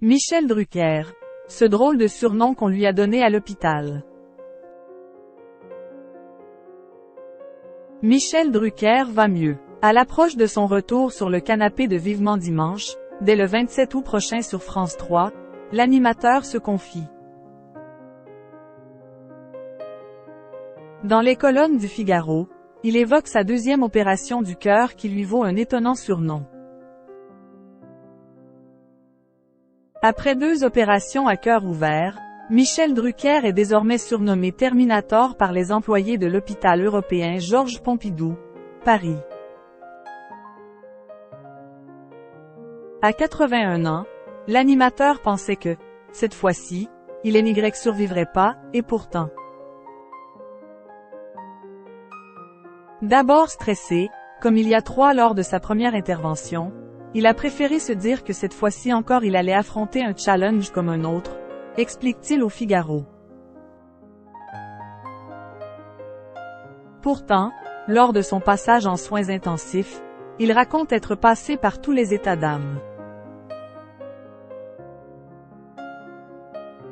Michel Drucker. Ce drôle de surnom qu'on lui a donné à l'hôpital. Michel Drucker va mieux. À l'approche de son retour sur le canapé de Vivement Dimanche, dès le 27 août prochain sur France 3, l'animateur se confie. Dans les colonnes du Figaro, il évoque sa deuxième opération du cœur qui lui vaut un étonnant surnom. Après 2 opérations à cœur ouvert, Michel Drucker est désormais surnommé Terminator par les employés de l'hôpital européen Georges Pompidou, Paris. À 81 ans, l'animateur pensait que, cette fois-ci, il n'y survivrait pas, et pourtant. D'abord stressé, comme il y a 3 lors de sa première intervention, il a préféré se dire que cette fois-ci encore il allait affronter un challenge comme un autre, explique-t-il au Figaro. Pourtant, lors de son passage en soins intensifs, il raconte être passé par tous les états d'âme.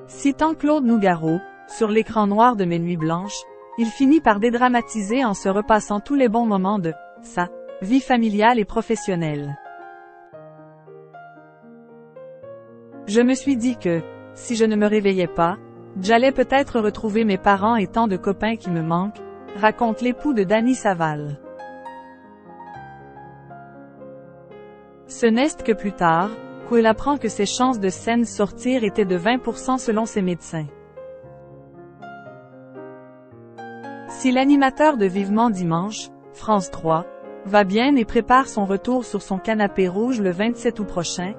Citant Claude Nougaro, sur l'écran noir de Mes Nuits Blanches, il finit par dédramatiser en se repassant tous les bons moments de sa vie familiale et professionnelle. Je me suis dit que, si je ne me réveillais pas, j'allais peut-être retrouver mes parents et tant de copains qui me manquent, raconte l'époux de Dany Saval. Ce n'est que plus tard, qu'il apprend que ses chances de scène sortir étaient de 20% selon ses médecins. Si l'animateur de Vivement Dimanche, France 3, va bien et prépare son retour sur son canapé rouge le 27 août prochain,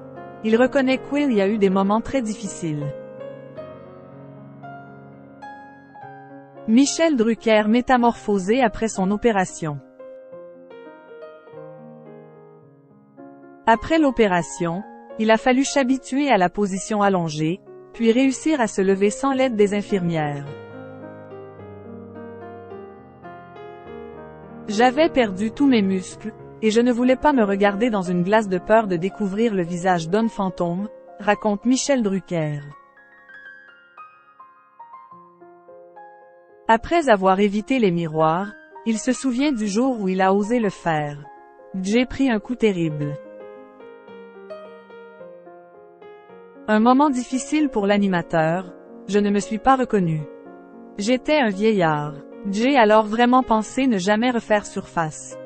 il reconnaît qu'il y a eu des moments très difficiles. Michel Drucker métamorphosé après son opération. Après l'opération, il a fallu s'habituer à la position allongée, puis réussir à se lever sans l'aide des infirmières. J'avais perdu tous mes muscles, et je ne voulais pas me regarder dans une glace de peur de découvrir le visage d'un fantôme, raconte Michel Drucker. Après avoir évité les miroirs, il se souvient du jour où il a osé le faire. J'ai pris un coup terrible. Un moment difficile pour l'animateur, je ne me suis pas reconnu. J'étais un vieillard. J'ai alors vraiment pensé ne jamais refaire surface.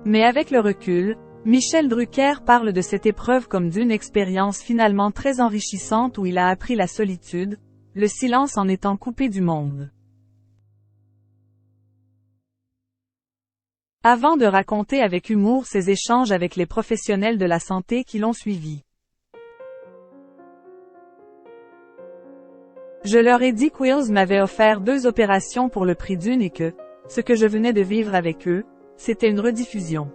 Mais avec le recul, Michel Drucker parle de cette épreuve comme d'une expérience finalement très enrichissante où il a appris la solitude, le silence en étant coupé du monde. Avant de raconter avec humour ses échanges avec les professionnels de la santé qui l'ont suivi. Je leur ai dit qu'Wills m'avait offert 2 opérations pour le prix d'une et que, ce que je venais de vivre avec eux, c'était une rediffusion.